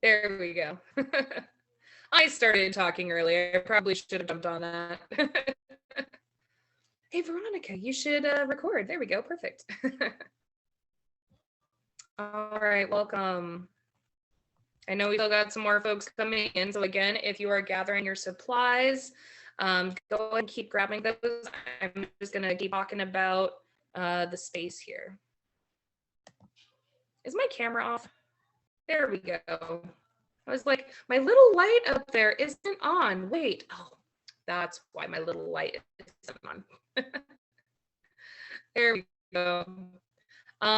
There we go. I started talking earlier. I probably should have jumped on that. Hey, Veronica, you should record. There we go. Perfect. All right, welcome. I know we still got some more folks coming in. So again, if you are gathering your supplies, go ahead and keep grabbing those. I'm just gonna keep talking about the space here. Is my camera off? There we go. I was like, my little light up there isn't on. Wait, oh, that's why my little light isn't on. There we go.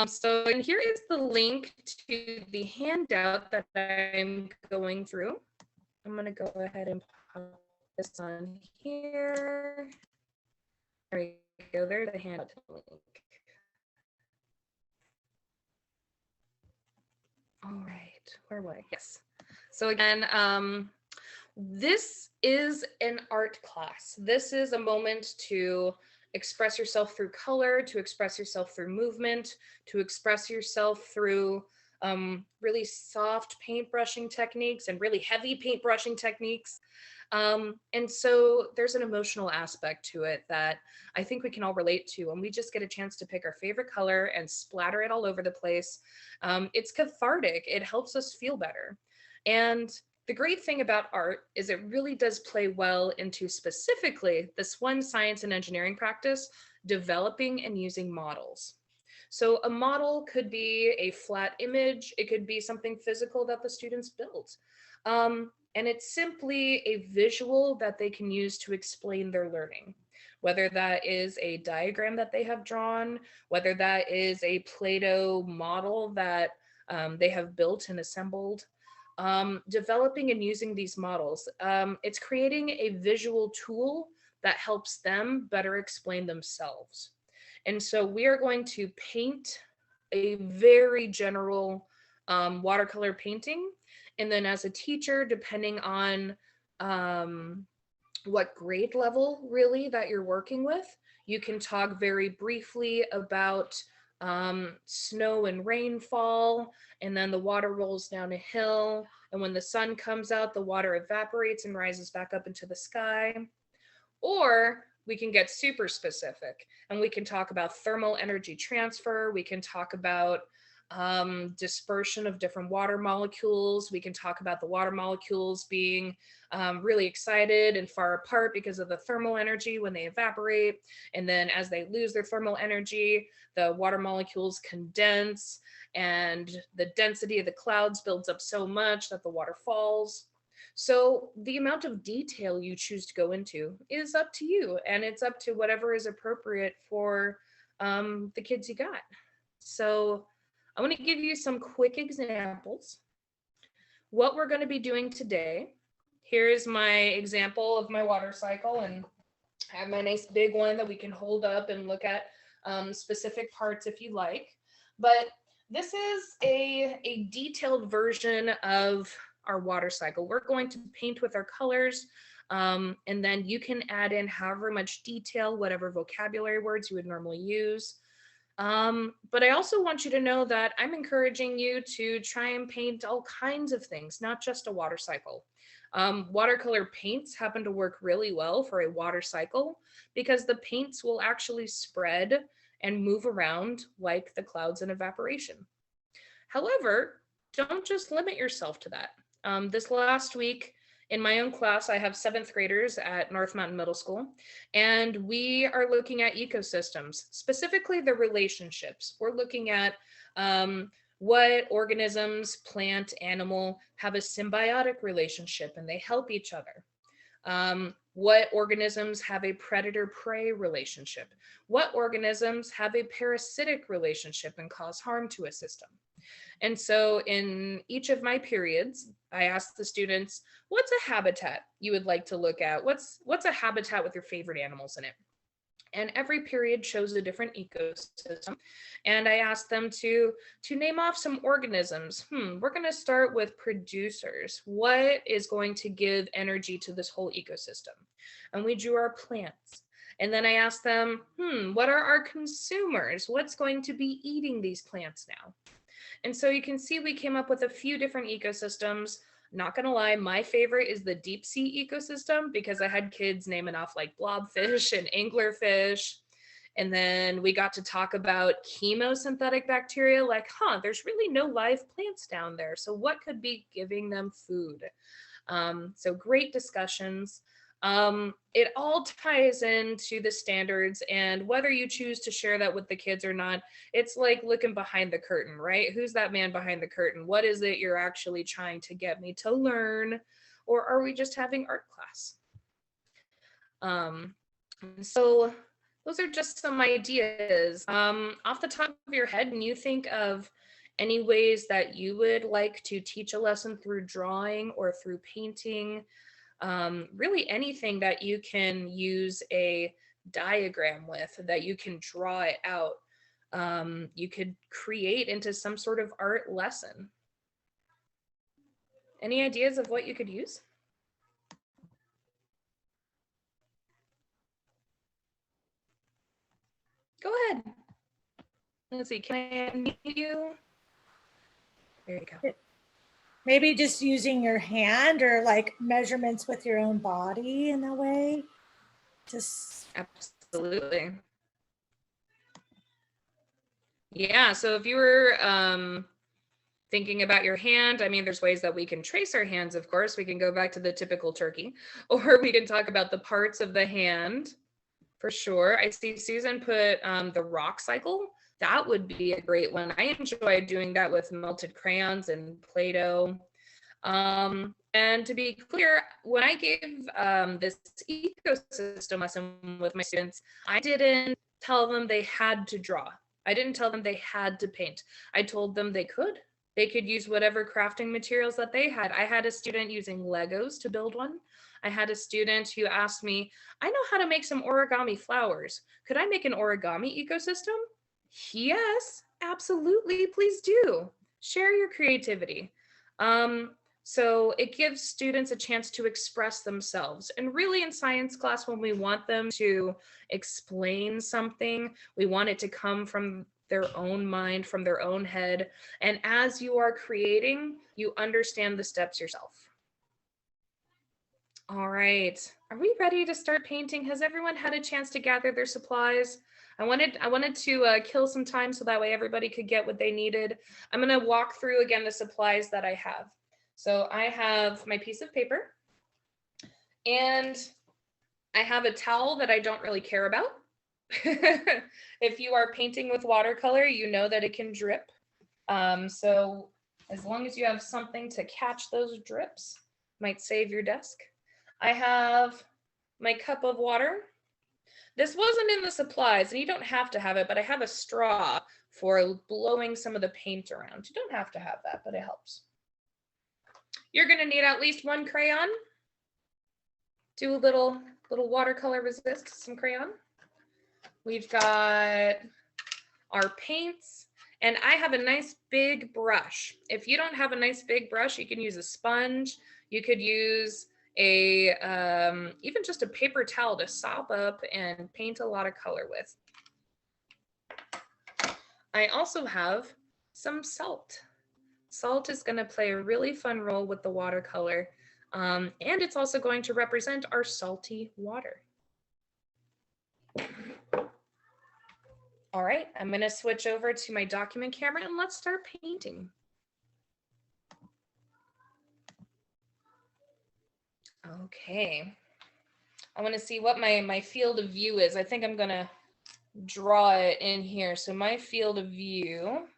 So and here is the link to the handout that I'm going through. I'm going to go ahead and pop this on here. There we go. There's the handout link. All right, where was I? Yes. So again, this is an art class. This is a moment to express yourself through color, to express yourself through movement, to express yourself through really soft paintbrushing techniques and really heavy paintbrushing techniques. And so there's an emotional aspect to it that I think we can all relate to when we just get a chance to pick our favorite color and splatter it all over the place. It's cathartic. It helps us feel better. And the great thing about art is it really does play well into specifically this one science and engineering practice, developing and using models. So a model could be a flat image, it could be something physical that the students built. And it's simply a visual that they can use to explain their learning, whether that is a diagram that they have drawn, whether that is a Play-Doh model that they have built and assembled. Developing and using these models, it's creating a visual tool that helps them better explain themselves. And so we are going to paint a very general watercolor painting. And then as a teacher, depending on what grade level really that you're working with, you can talk very briefly about snow and rainfall, and then the water rolls down a hill. And when the sun comes out, the water evaporates and rises back up into the sky. Or we can get super specific and we can talk about thermal energy transfer. We can talk about dispersion of different water molecules. We can talk about the water molecules being really excited and far apart because of the thermal energy when they evaporate. And then as they lose their thermal energy, the water molecules condense and the density of the clouds builds up so much that the water falls. So the amount of detail you choose to go into is up to you, and it's up to whatever is appropriate for the kids you got. So I want to give you some quick examples. What we're going to be doing today, here's my example of my water cycle, and I have my nice big one that we can hold up and look at specific parts if you like. But this is a detailed version of our water cycle. We're going to paint with our colors, and then you can add in however much detail, whatever vocabulary words you would normally use. But I also want you to know that I'm encouraging you to try and paint all kinds of things, not just a water cycle. Watercolor paints happen to work really well for a water cycle because the paints will actually spread and move around like the clouds and evaporation. However, don't just limit yourself to that. This last week in my own class, I have 7th graders at North Mountain Middle School, and we are looking at ecosystems, specifically the relationships. We're looking at what organisms, plant, animal, have a symbiotic relationship and they help each other. What organisms have a predator-prey relationship? What organisms have a parasitic relationship and cause harm to a system? And so in each of my periods, I asked the students, what's a habitat you would like to look at? What's a habitat with your favorite animals in it? And every period shows a different ecosystem. And I asked them to name off some organisms. We're going to start with producers. What is going to give energy to this whole ecosystem? And we drew our plants. And then I asked them, what are our consumers? What's going to be eating these plants now? And so you can see we came up with a few different ecosystems. Not gonna lie, my favorite is the deep sea ecosystem because I had kids naming off like blobfish and anglerfish. And then we got to talk about chemosynthetic bacteria, like, there's really no live plants down there. So what could be giving them food? So great discussions. It all ties into the standards, and whether you choose to share that with the kids or not, it's like looking behind the curtain, right? Who's that man behind the curtain? What is it you're actually trying to get me to learn? Or are we just having art class? So those are just some ideas. Off the top of your head, can you think of any ways that you would like to teach a lesson through drawing or through painting? Really anything that you can use a diagram with, that you can draw it out. You could create into some sort of art lesson. Any ideas of what you could use? Go ahead. Let's see, can I unmute you? There you go. Maybe just using your hand or like measurements with your own body in a way. Just absolutely. Yeah, so if you were thinking about your hand, I mean, there's ways that we can trace our hands, of course. We can go back to the typical turkey, or we can talk about the parts of the hand for sure. I see Susan put the rock cycle. That would be a great one. I enjoy doing that with melted crayons and Play-Doh. And to be clear, when I gave this ecosystem lesson with my students, I didn't tell them they had to draw. I didn't tell them they had to paint. I told them they could. They could use whatever crafting materials that they had. I had a student using Legos to build one. I had a student who asked me, I know how to make some origami flowers. Could I make an origami ecosystem? Yes, absolutely. Please do. Share your creativity. So it gives students a chance to express themselves. And really in science class, when we want them to explain something, we want it to come from their own mind, from their own head. And as you are creating, you understand the steps yourself. All right, are we ready to start painting? Has everyone had a chance to gather their supplies? I wanted to kill some time so that way everybody could get what they needed. I'm gonna walk through again the supplies that I have. So I have my piece of paper, and I have a towel that I don't really care about. If you are painting with watercolor, you know that it can drip. So as long as you have something to catch those drips, might save your desk. I have my cup of water. This wasn't in the supplies, and you don't have to have it, but I have a straw for blowing some of the paint around. You don't have to have that, but it helps. You're gonna need at least one crayon. Do a little watercolor resist, some crayon. We've got our paints, and I have a nice big brush. If you don't have a nice big brush, you can use a sponge. You could use a even just a paper towel to sop up and paint a lot of color with. I also have some salt. Salt is going to play a really fun role with the watercolor, and it's also going to represent our salty water. All right, I'm going to switch over to my document camera and let's start painting. Okay, I want to see what my field of view is. I think I'm going to draw it in here. So my field of view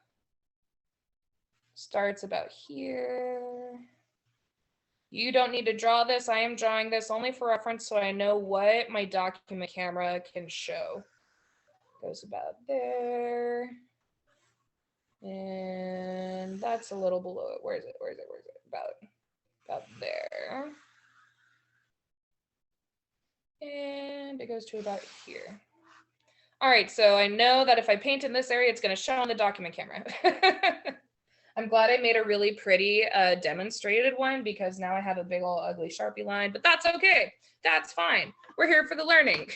starts about here. You don't need to draw this. I am drawing this only for reference so I know what my document camera can show. Goes about there. And that's a little below it. Where is it? Where is it? Where is it? About there. And it goes to about here. All right, so I know that if I paint in this area, it's going to show on the document camera. I'm glad I made a really pretty demonstrated one because now I have a big old ugly Sharpie line, but that's okay. That's fine. We're here for the learning.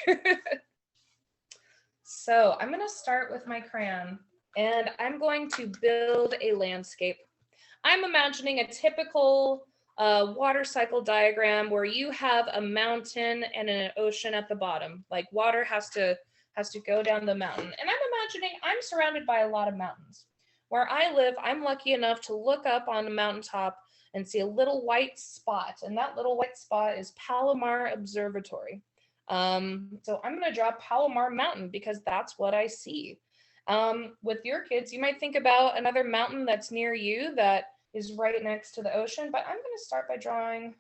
So I'm going to start with my crayon. and I'm going to build a landscape. I'm imagining a typical water cycle diagram where you have a mountain and an ocean at the bottom. Like water has to go down the mountain. And I'm imagining I'm surrounded by a lot of mountains. Where I live, I'm lucky enough to look up on a mountaintop and see a little white spot. And that little white spot is Palomar Observatory. So I'm going to draw Palomar Mountain because that's what I see. With your kids, you might think about another mountain that's near you that is right next to the ocean, but I'm going to start by drawing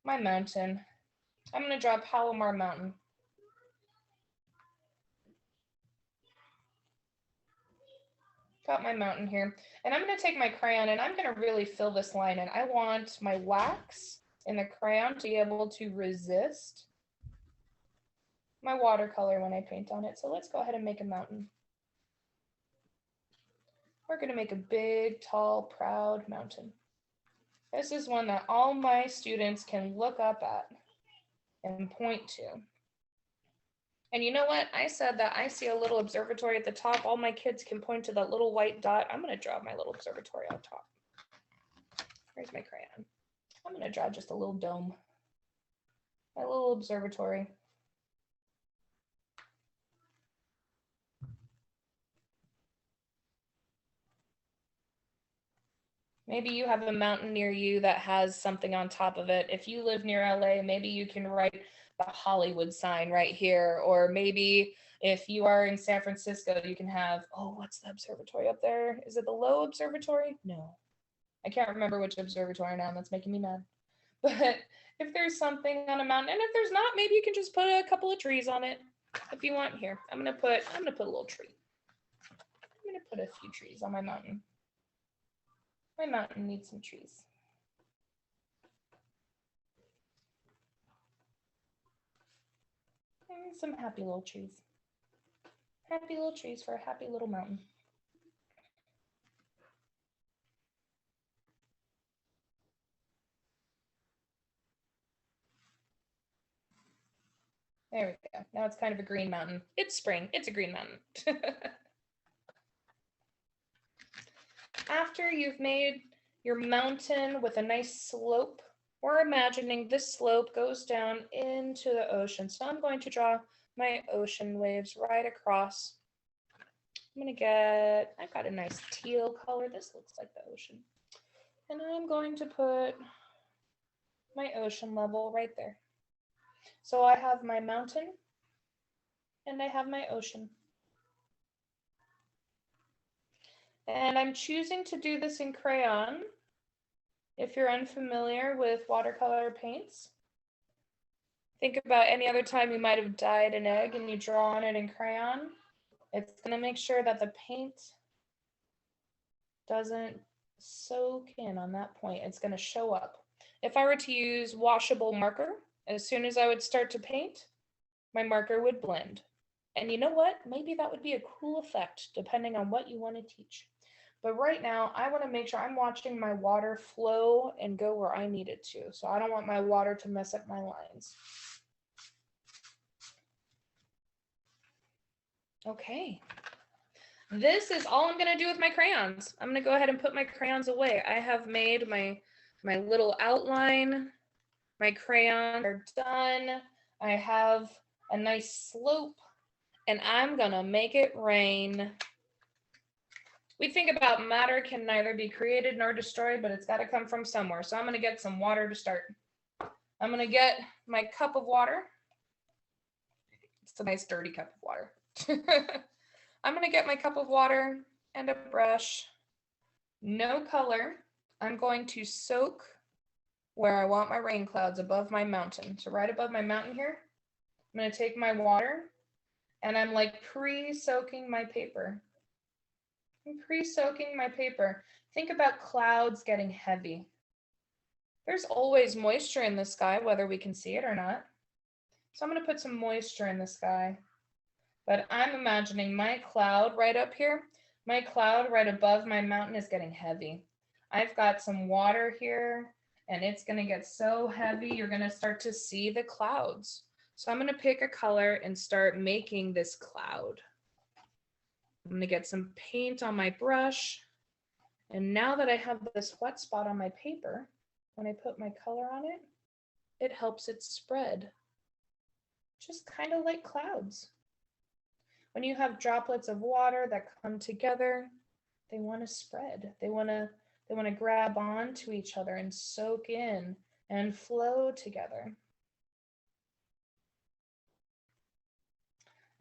my mountain. I'm going to draw Palomar Mountain. Got my mountain here. And I'm going to take my crayon and I'm going to really fill this line in. I want my wax in the crayon to be able to resist my watercolor when I paint on it. So let's go ahead and make a mountain. We're going to make a big, tall, proud mountain. This is one that all my students can look up at and point to. And you know what? I said that I see a little observatory at the top. All my kids can point to that little white dot. I'm going to draw my little observatory on top. Where's my crayon? I'm going to draw just a little dome. My little observatory. Maybe you have a mountain near you that has something on top of it. If you live near LA, maybe you can write the Hollywood sign right here. Or maybe if you are in San Francisco, you can have, oh, what's the observatory up there? Is it the Low Observatory? No, I can't remember which observatory now, and that's making me mad. But if there's something on a mountain, and if there's not, maybe you can just put a couple of trees on it if you want. Here, I'm gonna put a little tree. I'm gonna put a few trees on my mountain. My mountain needs some trees. And some happy little trees. Happy little trees for a happy little mountain. There we go. Now it's kind of a green mountain. It's spring. It's a green mountain. After you've made your mountain with a nice slope, we're imagining this slope goes down into the ocean. So I'm going to draw my ocean waves right across. I've got a nice teal color. This looks like the ocean. And I'm going to put my ocean level right there. So I have my mountain and I have my ocean. And I'm choosing to do this in crayon. If you're unfamiliar with watercolor paints, think about any other time you might have dyed an egg and you draw on it in crayon. It's going to make sure that the paint doesn't soak in on that point. It's going to show up. If I were to use washable marker, as soon as I would start to paint, my marker would blend. And you know what? Maybe that would be a cool effect depending on what you want to teach. But right now, I want to make sure I'm watching my water flow and go where I need it to. So I don't want my water to mess up my lines. Okay. This is all I'm going to do with my crayons. I'm going to go ahead and put my crayons away. I have made my little outline. My crayons are done. I have a nice slope, and I'm going to make it rain. We think about matter can neither be created nor destroyed, but it's got to come from somewhere. So I'm going to get some water to start. I'm going to get my cup of water. It's a nice dirty cup of water. I'm going to get my cup of water and a brush. No color. I'm going to soak where I want my rain clouds above my mountain. So right above my mountain here, I'm going to take my water and I'm like pre-soaking my paper. I'm pre-soaking my paper. Think about clouds getting heavy. There's always moisture in the sky, whether we can see it or not. So I'm going to put some moisture in the sky. But I'm imagining my cloud right up here, my cloud right above my mountain is getting heavy. I've got some water here, and it's going to get so heavy, you're going to start to see the clouds. So I'm going to pick a color and start making this cloud. I'm going to get some paint on my brush. And now that I have this wet spot on my paper, when I put my color on it, it helps it spread. Just kind of like clouds. When you have droplets of water that come together, they want to spread. They want to grab onto each other and soak in and flow together.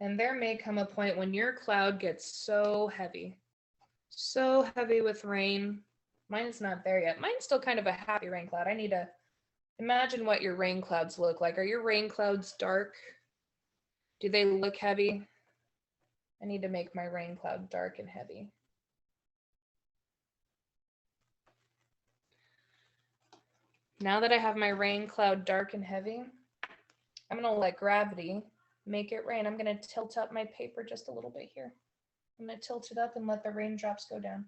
And there may come a point when your cloud gets so heavy with rain. Mine is not there yet. Mine's still kind of a happy rain cloud. I need to imagine what your rain clouds look like. Are your rain clouds dark? Do they look heavy? I need to make my rain cloud dark and heavy. Now that I have my rain cloud dark and heavy, I'm going to let gravity make it rain. I'm going to tilt up my paper just a little bit here. I'm going to tilt it up and let the raindrops go down.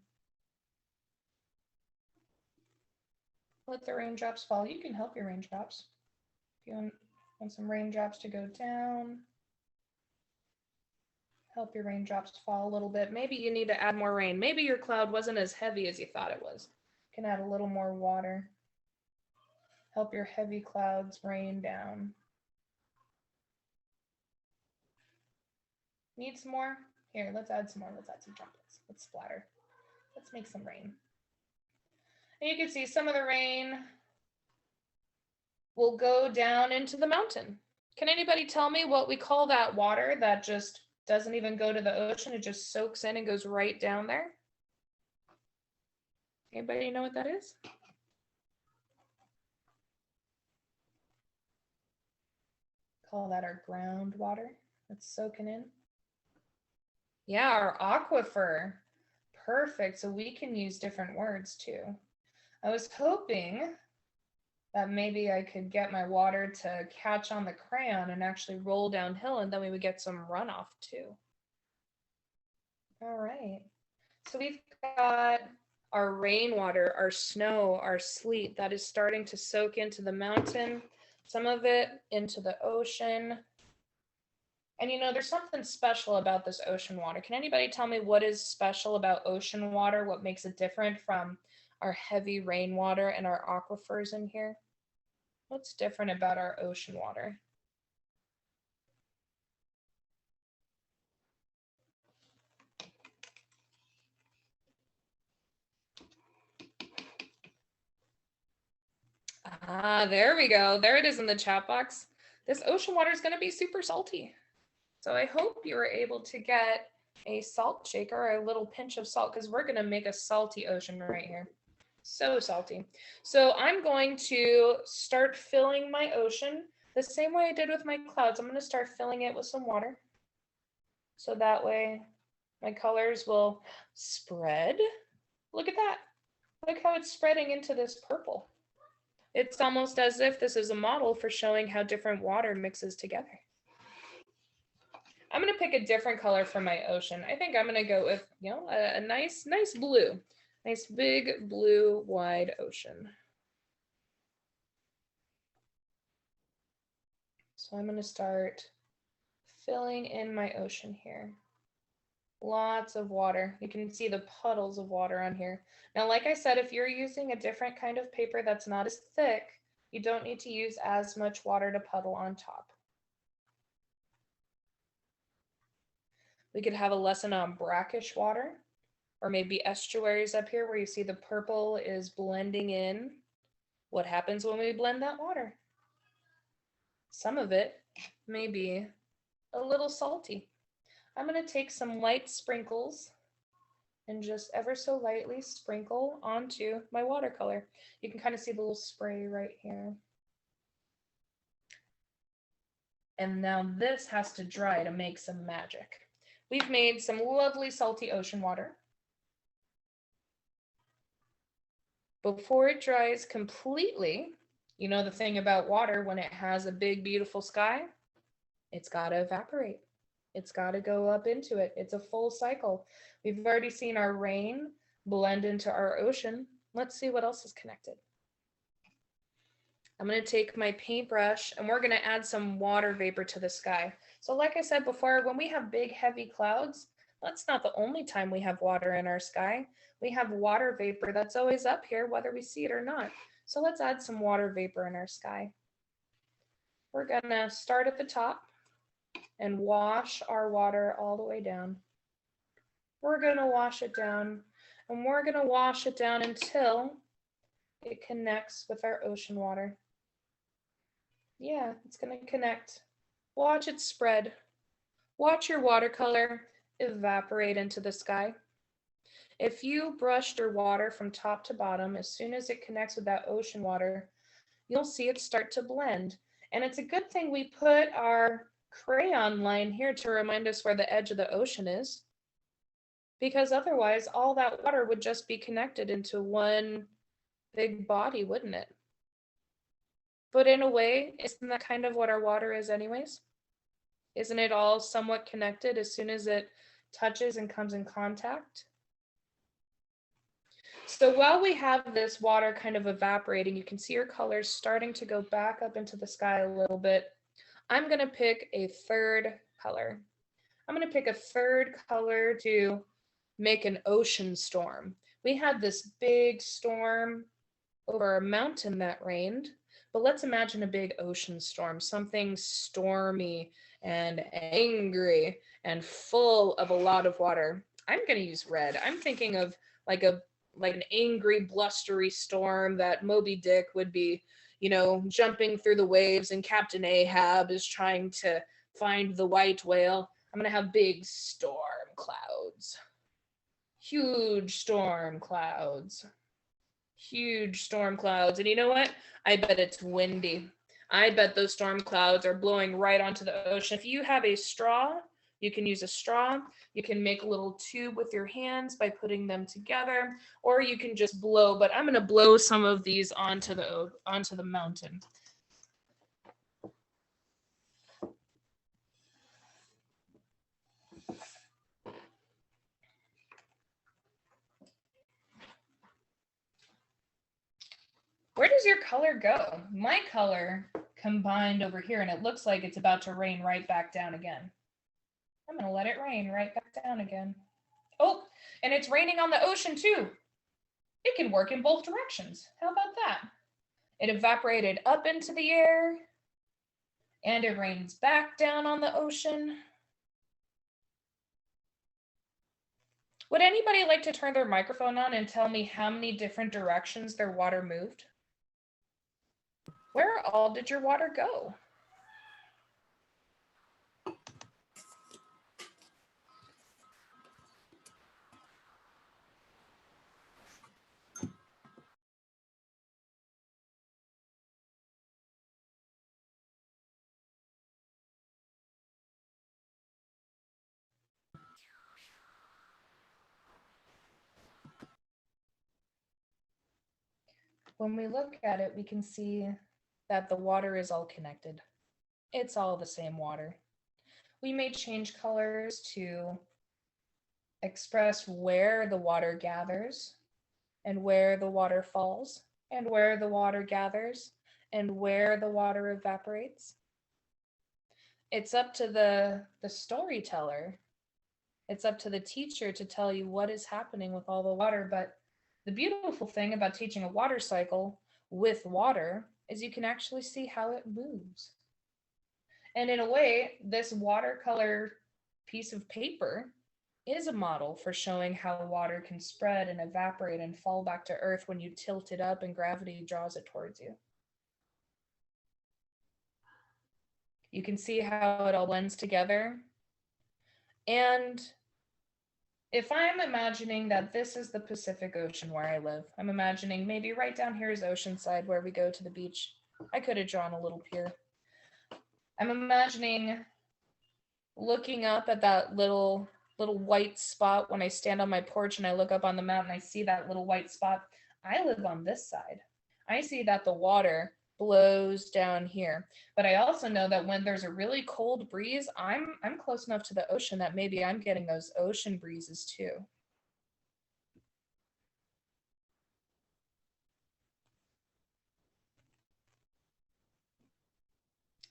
Let the raindrops fall. You can help your raindrops. If you want some raindrops to go down, help your raindrops fall a little bit. Maybe you need to add more rain. Maybe your cloud wasn't as heavy as you thought it was. You can add a little more water. Help your heavy clouds rain down. Need some more? Here, let's add some more. Let's add some droplets. Let's splatter. Let's make some rain. And you can see some of the rain will go down into the mountain. Can anybody tell me what we call that water that just doesn't even go to the ocean? It just soaks in and goes right down there. Anybody know what that is? Call that our groundwater that's soaking in. Yeah, our aquifer. Perfect. So we can use different words too. I was hoping that maybe I could get my water to catch on the crayon and actually roll downhill, and then we would get some runoff too. All right. So we've got our rainwater, our snow, our sleet that is starting to soak into the mountain, some of it into the ocean. And you know, there's something special about this ocean water. Can anybody tell me what is special about ocean water? What makes it different from our heavy rainwater and our aquifers in here? What's different about our ocean water? Ah, there we go. There it is in the chat box. This ocean water is going to be super salty. So I hope you were able to get a salt shaker or a little pinch of salt, because we're going to make a salty ocean right here. So salty. So I'm going to start filling my ocean the same way I did with my clouds. I'm going to start filling it with some water. So that way my colors will spread. Look at that. Look how it's spreading into this purple. It's almost as if this is a model for showing how different water mixes together. I'm going to pick a different color for my ocean. I think I'm going to go with, you know, a nice blue. Nice big blue wide ocean. So I'm going to start filling in my ocean here. Lots of water. You can see the puddles of water on here. Now, like I said, if you're using a different kind of paper that's not as thick, you don't need to use as much water to puddle on top. We could have a lesson on brackish water, or maybe estuaries up here where you see the purple is blending in. What happens when we blend that water? Some of it may be a little salty. I'm going to take some light sprinkles and just ever so lightly sprinkle onto my watercolor. You can kind of see the little spray right here. And now this has to dry to make some magic. We've made some lovely salty ocean water. Before it dries completely, you know the thing about water, when it has a big, beautiful sky, it's got to evaporate. It's got to go up into it. It's a full cycle. We've already seen our rain blend into our ocean. Let's see what else is connected. I'm going to take my paintbrush and we're going to add some water vapor to the sky. So like I said before, when we have big, heavy clouds, That's not the only time we have water in our sky. We have water vapor that's always up here, whether we see it or not. So let's add some water vapor in our sky. We're gonna start at the top and wash our water all the way down. We're gonna wash it down, and we're gonna wash it down until it connects with our ocean water. Yeah, it's gonna connect. Watch it spread. Watch your watercolor evaporate into the sky. If you brushed your water from top to bottom, as soon as it connects with that ocean water, you'll see it start to blend. And it's a good thing we put our crayon line here to remind us where the edge of the ocean is, because otherwise all that water would just be connected into one big body, wouldn't it? But in a way, isn't that kind of what our water is anyways? Isn't it all somewhat connected as soon as it touches and comes in contact? So while we have this water kind of evaporating, you can see your colors starting to go back up into the sky a little bit. I'm gonna pick a third color. I'm gonna pick a third color to make an ocean storm. We had this big storm over a mountain that rained, but let's imagine a big ocean storm, something stormy and angry and full of a lot of water. I'm gonna use red. I'm thinking of like an angry, blustery storm that Moby Dick would be, jumping through the waves, and Captain Ahab is trying to find the white whale. I'm gonna have big storm clouds. Huge storm clouds. Huge storm clouds. And you know what? I bet it's windy. I bet those storm clouds are blowing right onto the ocean. If you have a straw, you can use a straw. You can make a little tube with your hands by putting them together, or you can just blow, but I'm going to blow some of these onto the mountain. Where does your color go? My color combined over here, and it looks like it's about to rain right back down again. I'm going to let it rain right back down again. Oh, and it's raining on the ocean too. It can work in both directions. How about that? It evaporated up into the air, and it rains back down on the ocean. Would anybody like to turn their microphone on and tell me how many different directions their water moved? Where all did your water go? When we look at it, we can see that the water is all connected. It's all the same water. We may change colors to express where the water gathers and where the water falls and where the water gathers and where the water evaporates. It's up to the storyteller. It's up to the teacher to tell you what is happening with all the water. But the beautiful thing about teaching a water cycle with water is you can actually see how it moves. And in a way, this watercolor piece of paper is a model for showing how water can spread and evaporate and fall back to earth when you tilt it up and gravity draws it towards you. You can see how it all blends together. And if I'm imagining that this is the Pacific Ocean where I live, I'm imagining maybe right down here is Oceanside where we go to the beach. I could have drawn a little pier. I'm imagining looking up at that little white spot when I stand on my porch and I look up on the mountain, I see that little white spot. I live on this side. I see that the water blows down here. But I also know that when there's a really cold breeze, I'm close enough to the ocean that maybe I'm getting those ocean breezes too.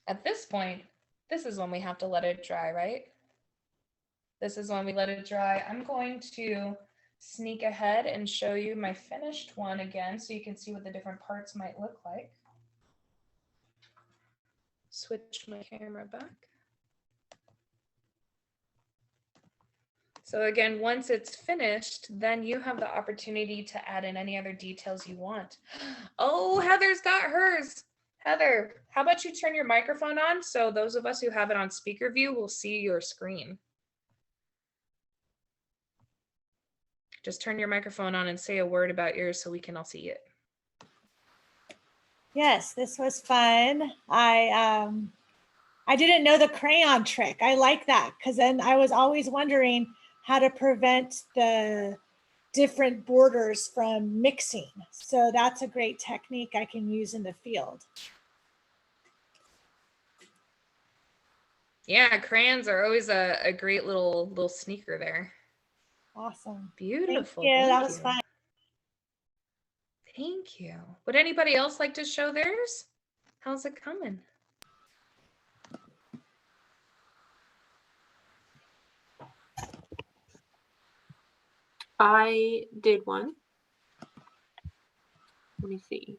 At this point, this is when we have to let it dry, right? This is when we let it dry. I'm going to sneak ahead and show you my finished one again so you can see what the different parts might look like. Switch my camera back. So again, once it's finished, then you have the opportunity to add in any other details you want. Oh, Heather's got hers. Heather, how about you turn your microphone on so those of us who have it on speaker view will see your screen. Just turn your microphone on and say a word about yours so we can all see it. Yes, this was fun. I didn't know the crayon trick. I like that because then I was always wondering how to prevent the different borders from mixing. So that's a great technique I can use in the field. Yeah, crayons are always a great little sneaker there. Awesome. Beautiful. Thank you. That was fun. Thank you. Would anybody else like to show theirs? How's it coming? I did one. Let me see.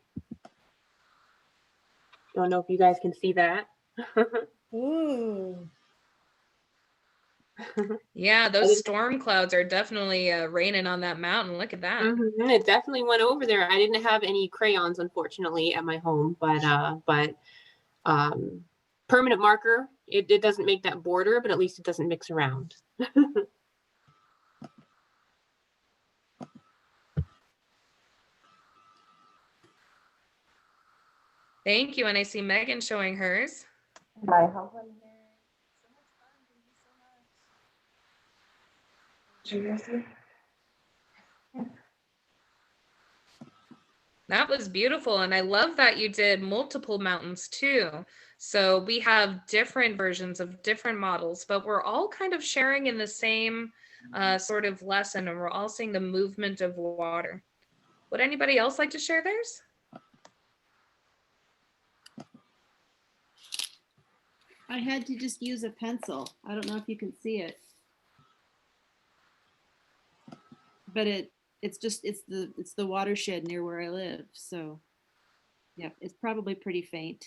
Don't know if you guys can see that. Ooh. Yeah, those storm clouds are definitely raining on that mountain. Look at that. It definitely went over there. I didn't have any crayons, unfortunately, at my home, but permanent marker, it doesn't make that border, but at least it doesn't mix around. Thank you. And I see Megan showing hers. Bye. How fun. That was beautiful. And I love that you did multiple mountains too. So we have different versions of different models, but we're all kind of sharing in the same sort of lesson, and we're all seeing the movement of water. Would anybody else like to share theirs? I had to just use a pencil. I don't know if you can see it. But it's the watershed near where I live. So yeah, it's probably pretty faint.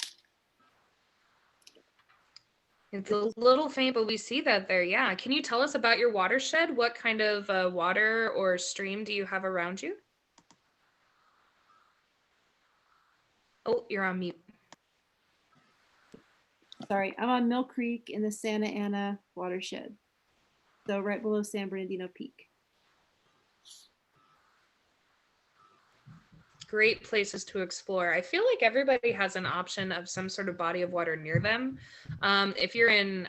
It's a little faint, but we see that there. Yeah. Can you tell us about your watershed? What kind of water or stream do you have around you? Oh, you're on mute. Sorry, I'm on Mill Creek in the Santa Ana watershed. So right below San Bernardino Peak. Great places to explore. I feel like everybody has an option of some sort of body of water near them. If you're in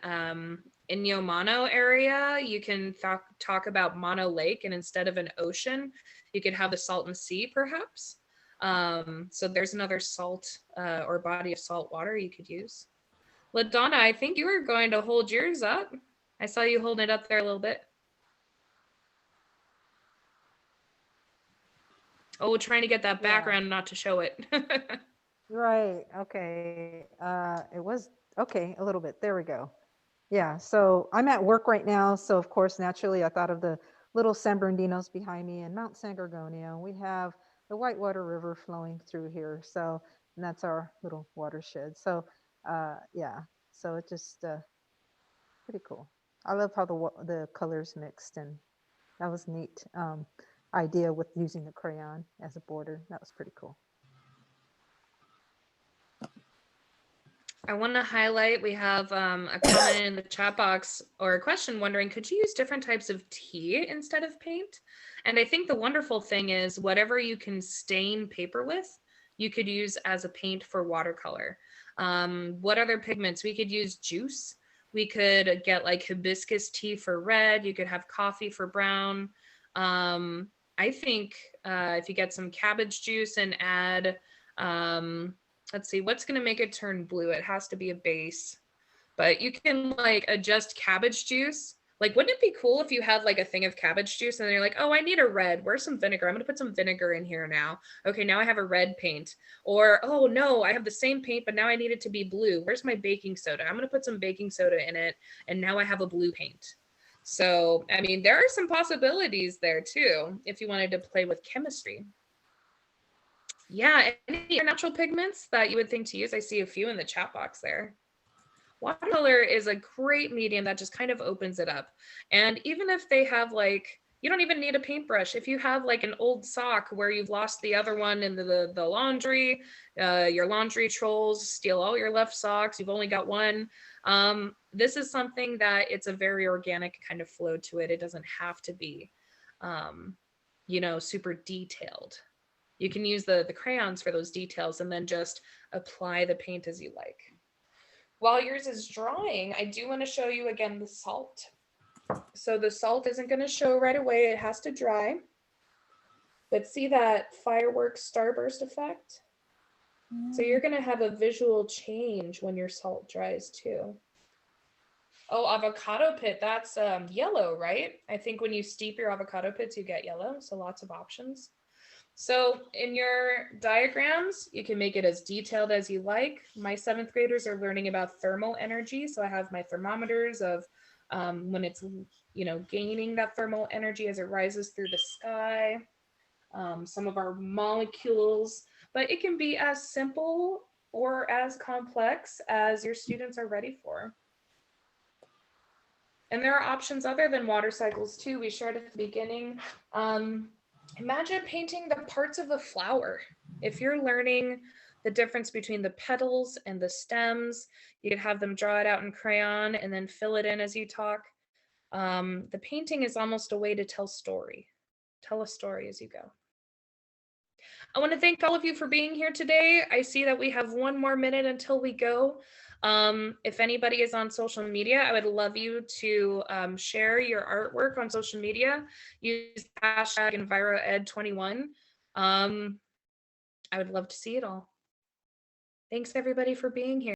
Yomano area, you can talk about Mono Lake, and instead of an ocean, you could have the Salton Sea perhaps. So there's another salt or body of salt water you could use. LaDonna, I think you were going to hold yours up. I saw you holding it up there a little bit. Oh, trying to get that background not to show it. Right. Okay. It was okay a little bit. There we go. Yeah. So I'm at work right now. So of course, naturally, I thought of the little San Bernardinos behind me and Mount San Gorgonio. We have the Whitewater River flowing through here. So, and that's our little watershed. So, yeah. So it just pretty cool. I love how the colors mixed, and that was neat. Idea with using the crayon as a border. That was pretty cool. I want to highlight, we have a comment in the chat box or a question wondering, could you use different types of tea instead of paint? And I think the wonderful thing is whatever you can stain paper with, you could use as a paint for watercolor. What other pigments? We could use juice. We could get like hibiscus tea for red. You could have coffee for brown. I think if you get some cabbage juice and add, let's see, what's going to make it turn blue? It has to be a base, but you can like adjust cabbage juice. Like, wouldn't it be cool if you had like a thing of cabbage juice and then you're like, oh, I need a red. Where's some vinegar? I'm going to put some vinegar in here now. Okay, now I have a red paint. Or, oh no, I have the same paint, but now I need it to be blue. Where's my baking soda? I'm going to put some baking soda in it. And now I have a blue paint. So, I mean, there are some possibilities there too, if you wanted to play with chemistry. Yeah, any natural pigments that you would think to use? I see a few in the chat box there. Watercolor is a great medium that just kind of opens it up. And even if they have like, you don't even need a paintbrush. If you have like an old sock where you've lost the other one in the laundry, your laundry trolls steal all your left socks, you've only got one. This is something that it's a very organic kind of flow to it. It doesn't have to be, you know, super detailed. You can use the crayons for those details and then just apply the paint as you like. While yours is drying, I do want to show you again the salt. So the salt isn't going to show right away. It has to dry. But see that fireworks starburst effect? So you're going to have a visual change when your salt dries too. Oh, avocado pit, that's yellow, right? I think when you steep your avocado pits, you get yellow. So lots of options. So in your diagrams, you can make it as detailed as you like. My 7th graders are learning about thermal energy. So I have my thermometers of when it's, you know, gaining that thermal energy as it rises through the sky. Some of our molecules, but it can be as simple or as complex as your students are ready for. And there are options other than water cycles too. We shared at the beginning. Imagine painting the parts of a flower. If you're learning the difference between the petals and the stems, you could have them draw it out in crayon and then fill it in as you talk. The painting is almost a way to tell a story as you go. I want to thank all of you for being here today. I see that we have 1 more minute until we go. If anybody is on social media, I would love you to share your artwork on social media. Use hashtag EnviroEd21. I would love to see it all. Thanks everybody for being here.